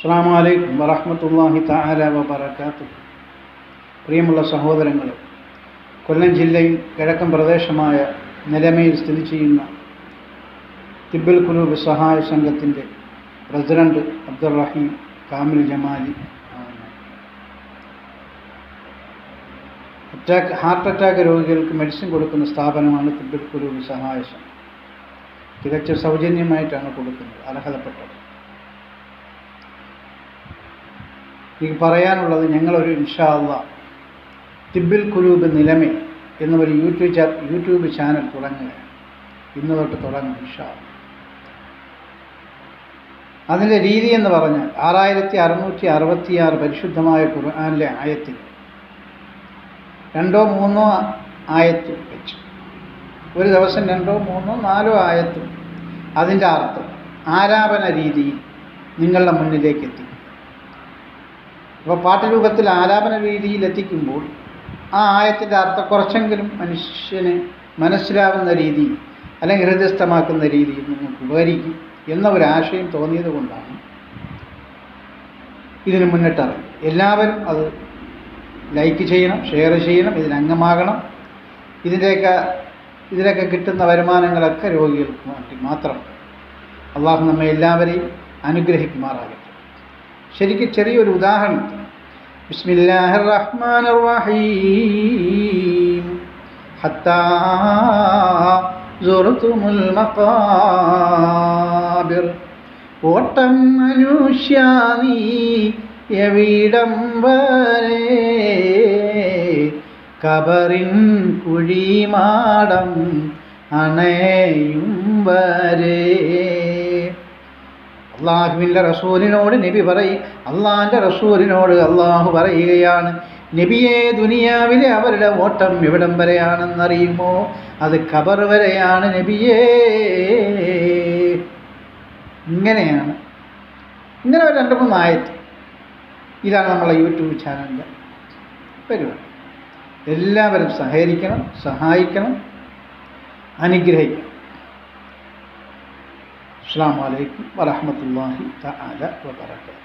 അസ്സലാമു അലൈക്കും വറഹ്മത്തുള്ളാഹി തആല വബറകാതുഹു. പ്രിയമുള്ള സഹോദരങ്ങളെ, കൊല്ലം ജില്ലയിൽ കിഴക്കൻ പ്രദേശമായ നിലമയിൽ സ്ഥിതി ചെയ്യുന്ന തിബ്ബുൽ ഖുലൂബ് സഹായ സംഘത്തിൻ്റെ പ്രസിഡന്റ് അബ്ദുറഹീം കാമിൽ ജമാലി ആണ്. ഹാർട്ട് അറ്റാക്ക് രോഗികൾക്ക് മെഡിസിൻ കൊടുക്കുന്ന സ്ഥാപനമാണ് തിബ്ബുൽ ഖുലൂബ് സഹായ സംഘം. തികച്ച സൗജന്യമായിട്ടാണ് കൊടുക്കുന്നത്, അർഹതപ്പെട്ടത്. എനിക്ക് പറയാനുള്ളത്, ഞങ്ങളൊരു ഇൻഷാ അല്ലാഹ് തിബ്ബുൽ ഖുലൂബ് നിലമേ എന്നൊരു യൂട്യൂബ് ചാനൽ തുടങ്ങുകയാണ്. ഇന്ന് തൊട്ട് തുടങ്ങും ഇൻഷാ അല്ലാഹ്. അതിൻ്റെ രീതി എന്ന് പറഞ്ഞാൽ 6666 പരിശുദ്ധമായ ഖുർആനിലെ ആയത്തിൽ 2 or 3 ആയത്ത് വെച്ച് ഒരു ദിവസം 2 or 3 or 4 ആയത്തും അതിൻ്റെ അർത്ഥം ആലാപന രീതിയിൽ നിങ്ങളുടെ മുന്നിലേക്ക് എത്തി. അപ്പോൾ പാട്ടുരൂപത്തിൽ ആലാപന രീതിയിൽ എത്തിക്കുമ്പോൾ ആ ആയത്തിൻ്റെ അർത്ഥം കുറച്ചെങ്കിലും മനുഷ്യന് മനസ്സിലാവുന്ന രീതിയിൽ അല്ലെങ്കിൽ ഹൃദയസ്ഥമാക്കുന്ന രീതിയിൽ നിങ്ങൾക്ക് ഉപകരിക്കും എന്ന ഒരു ആശയം തോന്നിയത് കൊണ്ടാണ് ഇതിന് മുന്നിട്ടിറങ്ങി. എല്ലാവരും അത് ലൈക്ക് ചെയ്യണം, ഷെയർ ചെയ്യണം, ഇതിനംഗമാകണം. ഇതിലൊക്കെ കിട്ടുന്ന വരുമാനങ്ങളൊക്കെ രോഗികൾക്ക് വേണ്ടി മാത്രം. അള്ളാഹു നമ്മെ എല്ലാവരെയും അനുഗ്രഹിക്കുമാറാകട്ടെ. ശരിക്കും ചെറിയൊരു ഉദാഹരണം, ബിസ്മില്ലാഹിർ റഹ്മാനിർ റഹീം ഹത്താ സുർതുമുൽ മഖാബിർ. ഓട്ടം മനുഷ്യാ നീ എവിടം വരെ, കബറിൻ കുഴിമാടം അണയും വരെ. അള്ളാഹുവിൻ്റെ റസൂലിനോട് നബി അള്ളാഹിൻ്റെ റസൂലിനോട് അള്ളാഹു പറയുകയാണ്, നബിയെ, ദുനിയാവിലെ അവരുടെ ഓട്ടം എവിടം വരെയാണെന്നറിയുമോ? അത് ഖബർ വരെയാണ് നബിയേ. ഇങ്ങനെയാണ്. ഇങ്ങനെ ഒരു 2-3 ആയത്ത്. ഇതാണ് നമ്മളെ യൂട്യൂബ് ചാനലിൻ്റെ പരിപാടി. എല്ലാവരും സഹകരിക്കണം, സഹായിക്കണം, അനുഗ്രഹിക്കണം. അസ്സലാമു അലൈക്കും വറഹ്മത്തുള്ളാഹി തആല വബറകാതുഹു.